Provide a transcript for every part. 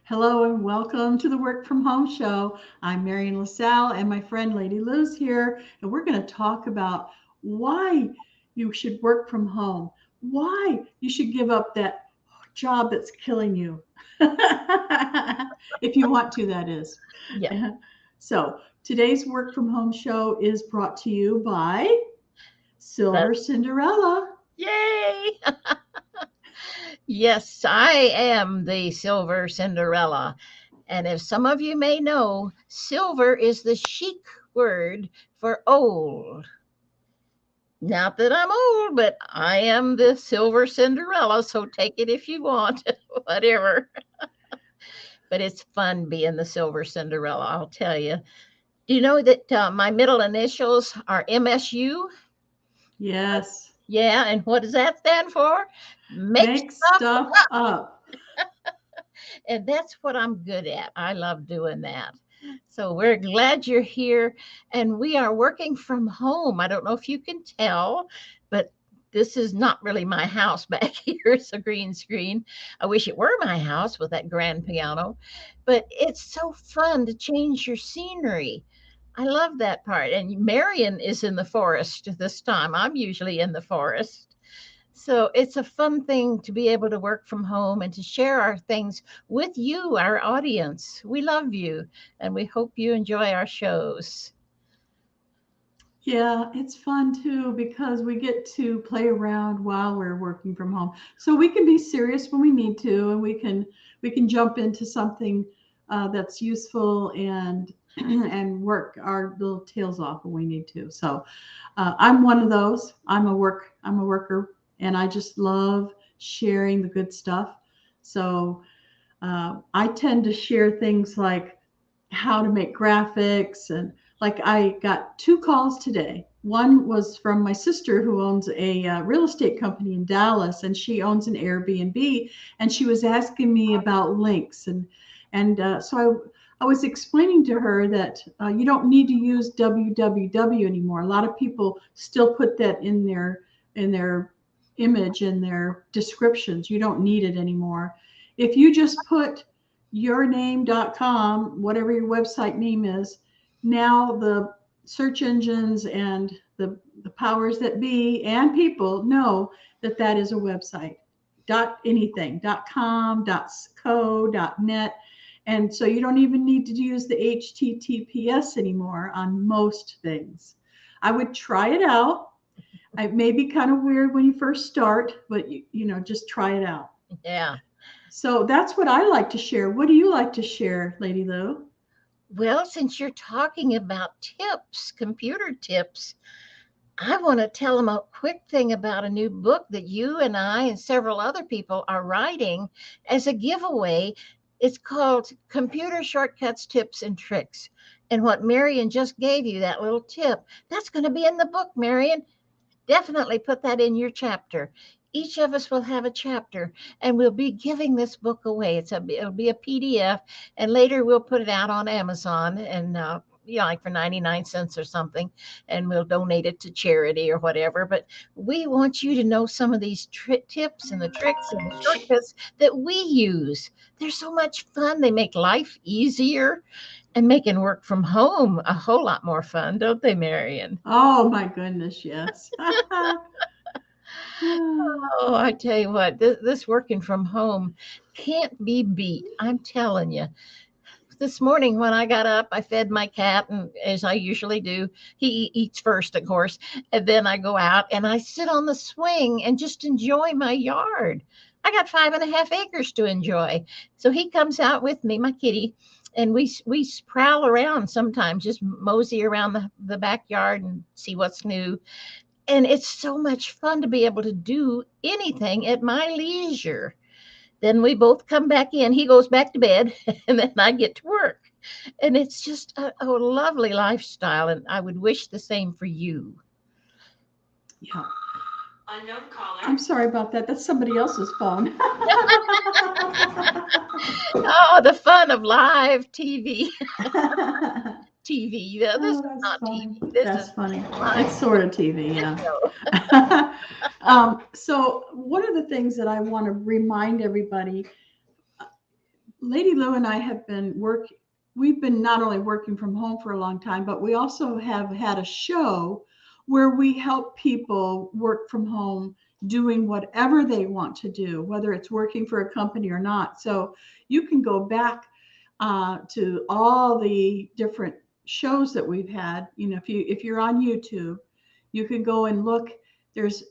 Hello and welcome to the Work From Home Show. I'm Marion LaSalle and my friend Lady Lou's here, and we're going to talk about why you should work from home, why you should give up that job that's killing you. If you want to, that is. Yeah. So, today's Work From Home Show is brought to you by That, Silver Cinderella. yay! Yes, I am the Silver Cinderella. And as some of you may know, silver is the chic word for old. Not that I'm old, but I am the Silver Cinderella, so take it if you want, whatever. But it's fun being the Silver Cinderella, I'll tell you. Do you know that my middle initials are MSU? Yes, Yeah, and what does that stand for? Make make stuff. stuff up. And that's what I'm good at. I love doing that. So we're glad you're here. And we are working from home. I don't know if you can tell, but this is not really my house back here. It's a green screen. I wish it were my house with that grand piano, but it's so fun to change your scenery. I love that part. And Marion is in the forest this time. I'm usually in the forest. So it's a fun thing to be able to work from home and to share our things with you, our audience. We love you and we hope you enjoy our shows. Yeah, it's fun too because we get to play around while we're working from home. So we can be serious when we need to, and we can jump into something that's useful and and work our little tails off when we need to. So I'm one of those. I'm a worker, and I just love sharing the good stuff. So I tend to share things like how to make graphics, and like I got two calls today. One was from my sister who owns a real estate company in Dallas, and she owns an Airbnb, and she was asking me about links, and so I was explaining to her that you don't need to use www anymore. A lot of people still put that in their image in their descriptions. You don't need it anymore. If you just put yourname.com, whatever your website name is, now the search engines and the powers that be and people know that that is a website. Dot anything, dot com, dot co, dot net. And so you don't even need to use the HTTPS anymore on most things. I would try it out. It may be kind of weird when you first start, but just try it out. Yeah. So that's what I like to share. What do you like to share, Lady Lou? Well, since you're talking about tips, computer tips, I want to tell them a quick thing about a new book that you and I and several other people are writing as a giveaway. It's called Computer Shortcuts, Tips, and Tricks. And what Marion just gave you, that little tip, that's going to be in the book, Marion. Definitely put that in your chapter. Each of us will have a chapter, and we'll be giving this book away. It'll be a PDF, and later we'll put it out on Amazon and like for 99 cents or something, and we'll donate it to charity or whatever. But we want you to know some of these tips and the tricks and the shortcuts that we use. They're so much fun. They make life easier and making work from home a whole lot more fun, don't they, Marion? Oh my goodness, yes. Oh, I tell you what, this working from home can't be beat. I'm telling you. This morning when I got up, I fed my cat, and as I usually do, he eats first, of course, and then I go out and I sit on the swing and just enjoy my yard. I got 5.5 acres to enjoy, so he comes out with me, my kitty, and we prowl around sometimes, just mosey around the backyard and see what's new. And it's so much fun to be able to do anything at my leisure. Then we both come back in. He goes back to bed, and then I get to work. And it's just a lovely lifestyle. And I would wish the same for you. Yeah. I'm sorry about that. That's somebody else's phone. Oh, the fun of live TV. TV. Yeah, this Oh, is that's not funny. TV. This That's is funny. live It's sort of TV, yeah. show. So one of the things that I want to remind everybody, Lady Lou and I have been we've been not only working from home for a long time, but we also have had a show where we help people work from home doing whatever they want to do, whether it's working for a company or not. So you can go back to all the different shows that we've had. You know, if you're on YouTube, you can go and look. There's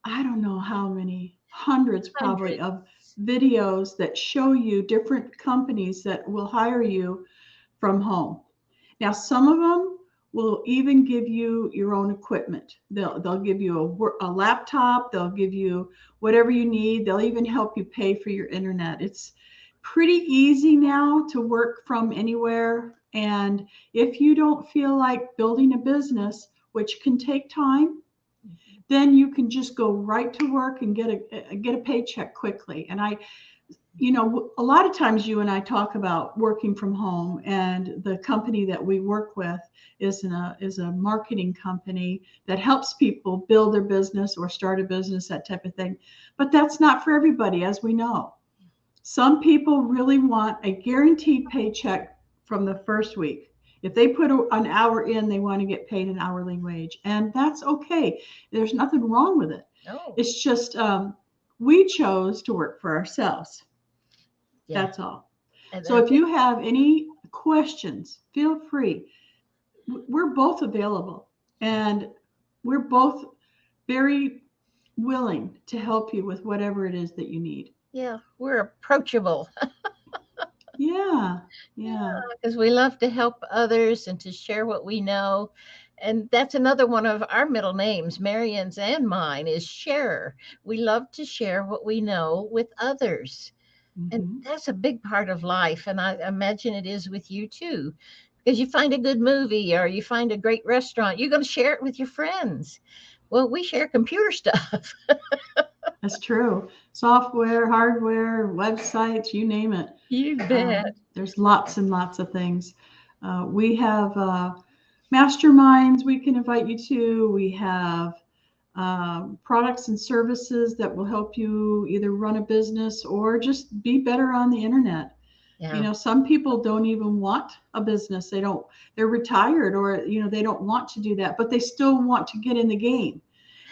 I don't know how many hundreds probably Hundreds. of videos that show you different companies that will hire you from home. Now, some of them will even give you your own equipment. They'll give you a laptop. They'll give you whatever you need. They'll even help you pay for your internet. It's pretty easy now to work from anywhere. And if you don't feel like building a business, which can take time, then you can just go right to work and get a paycheck quickly. And a lot of times you and I talk about working from home, and the company that we work with is a marketing company that helps people build their business or start a business, that type of thing. But that's not for everybody, as we know. Some people really want a guaranteed paycheck from the first week. If they put an hour in, they want to get paid an hourly wage, and that's okay. There's nothing wrong with it. Oh, It's just we chose to work for ourselves. yeah. That's all. And So if you have any questions, feel free. We're both available, and we're both very willing to help you with whatever it is that you need. yeah, we're approachable. Yeah, yeah. Because we love to help others and to share what we know. And that's another one of our middle names, Marion's and mine, is sharer. We love to share what we know with others. And Hmm. that's a big part of life. And I imagine it is with you too. Because you find a good movie or you find a great restaurant, you're going to share it with your friends. Well, we share computer stuff. That's true. Software, hardware, websites, you name it. You bet. There's lots and lots of things. We have masterminds we can invite you to. We have products and services that will help you either run a business or just be better on the internet. You Yeah. know, some people don't even want a business. They're retired, or, they don't want to do that, but they still want to get in the game.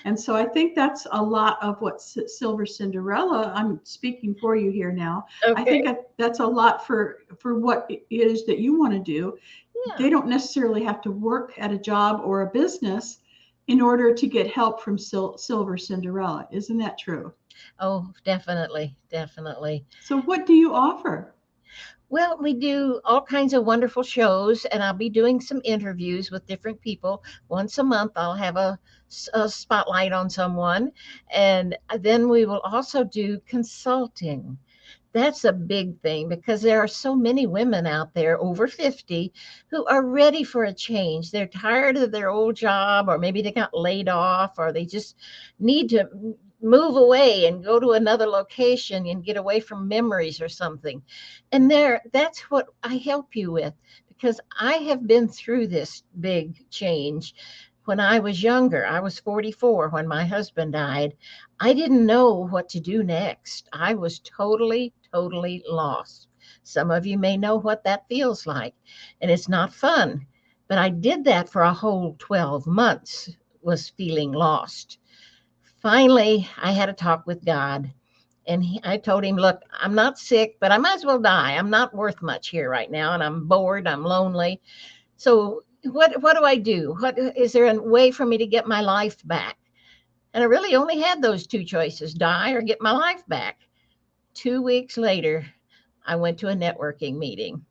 And so I think that's a lot of what Silver Cinderella, I'm speaking for you here now. I Okay. think that's a lot for what it is that you want to do. Yeah. They don't necessarily have to work at a job or a business in order to get help from Silver Cinderella. Isn't that true? Oh, definitely. Definitely. So what do you offer? Well, we do all kinds of wonderful shows, and I'll be doing some interviews with different people. Once a month, I'll have a spotlight on someone, and then we will also do consulting. That's a big thing because there are so many women out there over 50 who are ready for a change. They're tired of their old job, or maybe they got laid off, or they just need to move away and go to another location and get away from memories or something. And that's what I help you with, because I have been through this big change. When I was younger, I was 44 when my husband died. I didn't know what to do next. I was totally, totally lost. Some of you may know what that feels like, and it's not fun. But I did that for a whole 12 months, was feeling lost. Finally, I had a talk with God, and I told him, look, I'm not sick, but I might as well die. I'm not worth much here right now, and I'm bored, I'm lonely. So what do I do? What is there a way for me to get my life back? And I really only had those two choices: die or get my life back. 2 weeks later, I went to a networking meeting,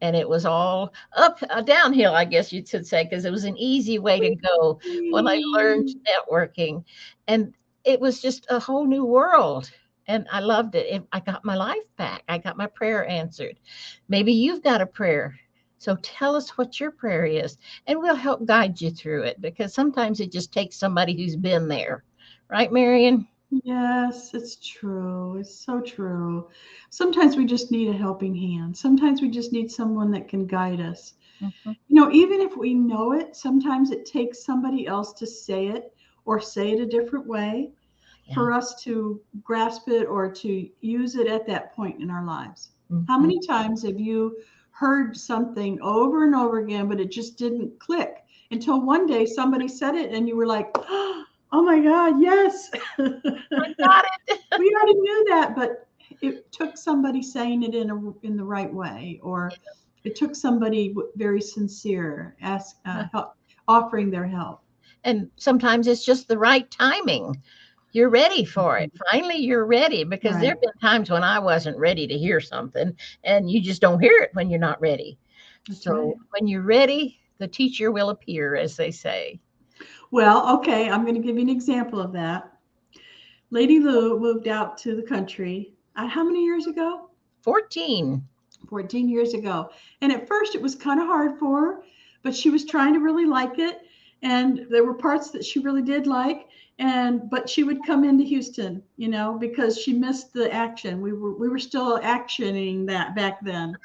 and it was all up, downhill, I guess you should say, because it was an easy way to go when I learned networking. And it was just a whole new world. And I loved it. I got my life back. I got my prayer answered. Maybe you've got a prayer. So tell us what your prayer is, and we'll help guide you through it, because sometimes it just takes somebody who's been there. Right, Marion? Yes, it's true. It's so true. Sometimes we just need a helping hand. Sometimes we just need someone that can guide us. Mhm. Even if we know it, sometimes it takes somebody else to say it or say it a different way. Yeah. for us to grasp it or to use it at that point in our lives. How Mhm. many times have you heard something over and over again, but it just didn't click until one day somebody said it and you were like, oh my God, yes. Got it. We already knew that, but it took somebody saying it in the right way, or it took somebody very sincere, offering their help. And sometimes it's just the right timing. You're ready for it. Finally, you're ready, because there Right. have been times when I wasn't ready to hear something, and you just don't hear it when you're not ready. That's right. So when you're ready, the teacher will appear, as they say. Well, okay, I'm going to give you an example of that. Lady Lou moved out to the country. How many years ago? 14. 14 years ago. And at first it was kind of hard for her, but she was trying to really like it. And there were parts that she really did like. But she would come into Houston, because she missed the action. We were still actioning that back then.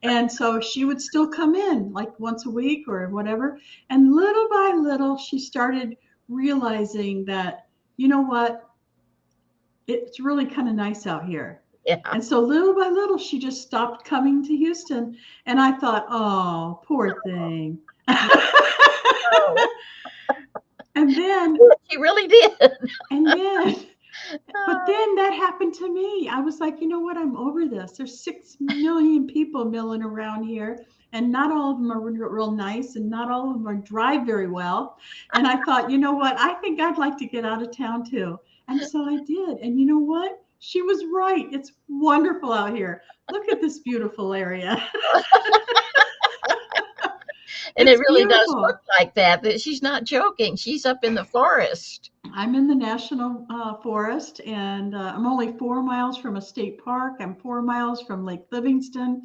And so she would still come in like once a week or whatever. And little by little, she started realizing that, you know what? It's really kind of nice out here. Yeah. And so little by little, she just stopped coming to Houston. And I thought, oh, poor thing. Oh, and then, she really did. and then, but then that happened to me. I was like, you know what? I'm over this. There's 6 million people milling around here, and not all of them are real nice, and not all of them drive very well. And I thought, you know what? I think I'd like to get out of town too. And so I did. And you know what? She was right. It's wonderful out here. Look at this beautiful area. And it It's really does look beautiful. like that, that she's not joking. She's up in the forest. I'm in the national forest, and I'm only 4 miles from a state park. I'm 4 miles from Lake Livingston,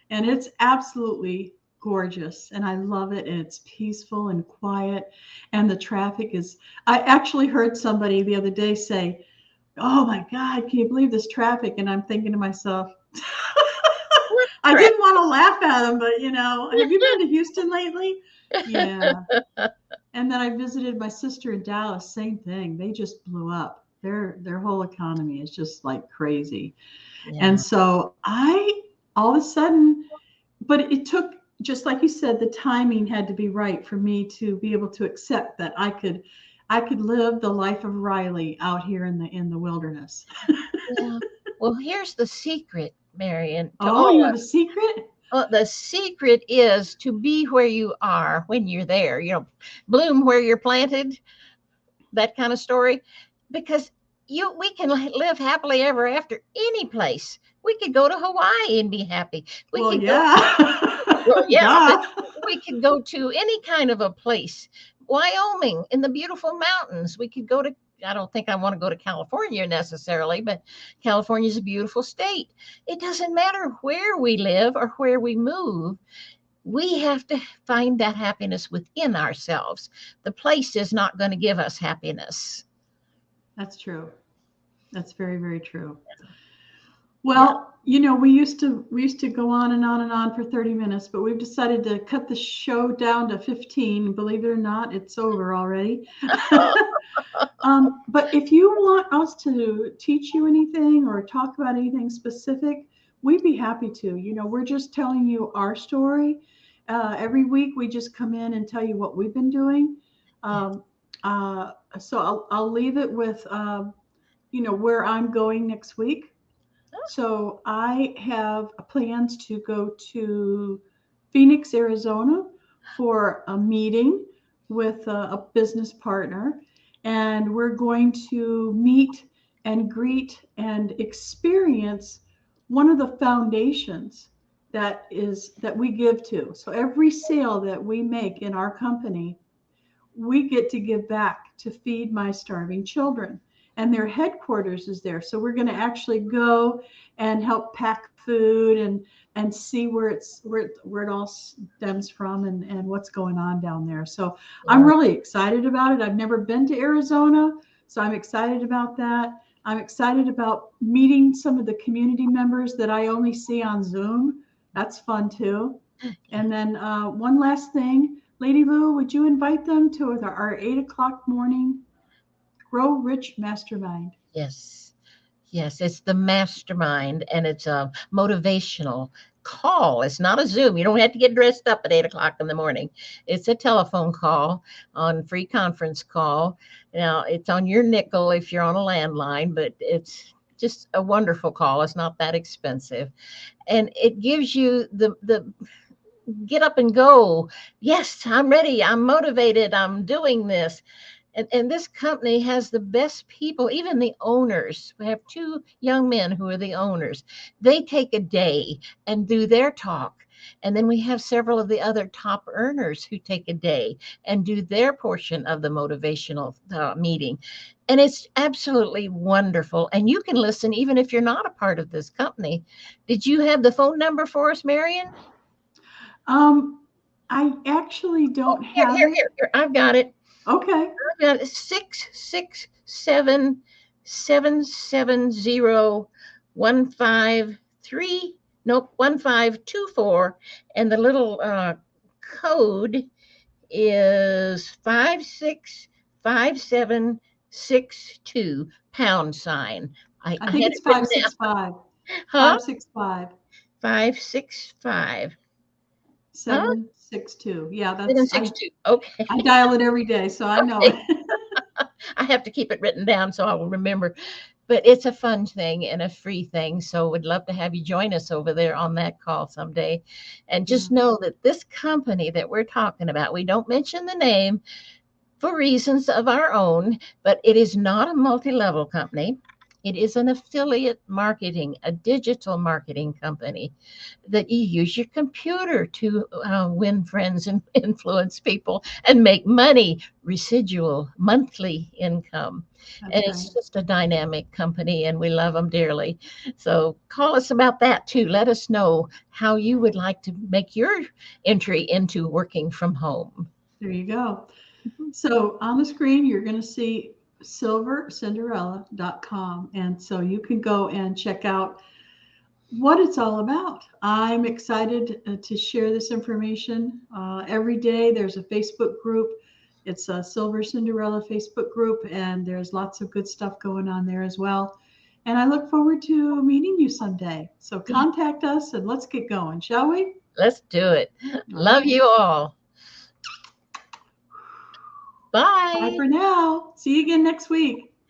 and it's absolutely gorgeous. And I love it. And it's peaceful and quiet. And the traffic is, I actually heard somebody the other day say, oh my God, can you believe this traffic? And I'm thinking to myself, I Correct. didn't want to laugh at them, but have you been to Houston lately? Yeah. And then I visited my sister in Dallas, same thing. They just blew up. Their whole economy is just like crazy. And Yeah. so I all of a sudden, but it took, just like you said, the timing had to be right for me to be able to accept that I could live the life of Riley out here in the wilderness. Yeah. Well, here's the secret, Marion, to Oh, all you of have a secret? the secret is to be where you are when you're there. Bloom where you're planted, that kind of story. Because we can live happily ever after any place. We could go to Hawaii and be happy. We Well, could go, well, yeah. yeah, but Duh. we could go to any kind of a place. Wyoming in the beautiful mountains. We could go to, I don't think I want to go to California necessarily, but California is a beautiful state. It doesn't matter where we live or where we move. We have to find that happiness within ourselves. The place is not going to give us happiness. That's true. That's very, very true. Yeah. Well, we used to go on and on and on for 30 minutes, but we've decided to cut the show down to 15. Believe it or not, it's over already. But if you want us to teach you anything or talk about anything specific, we'd be happy to. We're just telling you our story. Every week we just come in and tell you what we've been doing. Um, so I'll leave it with where I'm going next week. So I have plans to go to Phoenix, Arizona for a meeting with a business partner. And we're going to meet and greet and experience one of the foundations that we give to. So every sale that we make in our company, we get to give back to Feed My Starving Children. And their headquarters is there. So we're going to actually go and help pack food and see where it all stems from and what's going on down there. So I'm Yeah. really excited about it. I've never been to Arizona, so I'm excited about that. I'm excited about meeting some of the community members that I only see on Zoom. That's fun too. And then one last thing, Lady Lou, would you invite them to our 8 o'clock morning Grow Rich Mastermind. Yes. Yes, it's the mastermind, and it's a motivational call. It's not a Zoom. You don't have to get dressed up at 8 o'clock in the morning. It's a telephone call on free conference call. Now it's on your nickel if you're on a landline, but it's just a wonderful call. It's not that expensive. And it gives you the get up and go. Yes, I'm ready. I'm motivated. I'm doing this. And this company has the best people, even the owners. We have two young men who are the owners. They take a day and do their talk. And then we have several of the other top earners who take a day and do their portion of the motivational meeting. And it's absolutely wonderful. And you can listen even if you're not a part of this company. Did you have the phone number for us, Marion? I actually don't Here, have here, it. here. I've got it. Okay. I've got 667-770-153. Nope, 1524. And the little code is 565762 #. I I think had it's it written down. 565. Huh? 565. 565. Huh? 762. Yeah, that's 762. Okay. I dial it every day, so I know Okay. it. I have to keep it written down so I will remember. But it's a fun thing and a free thing. So we'd love to have you join us over there on that call someday. And just know that this company that we're talking about, we don't mention the name for reasons of our own, but it is not a multi-level company. It is an affiliate marketing, a digital marketing company that you use your computer to win friends and influence people and make money, residual monthly income. That's And right. it's just a dynamic company, and we love them dearly. So call us about that too. Let us know how you would like to make your entry into working from home. There you go. So on the screen, you're going to see silvercinderella.com. And so you can go and check out what it's all about. I'm excited to share this information. Every day there's a Facebook group. It's a Silver Cinderella Facebook group, and there's lots of good stuff going on there as well. And I look forward to meeting you someday. So contact us and let's get going, shall we? Let's do it. Love you all. Bye. Bye for now. See you again next week.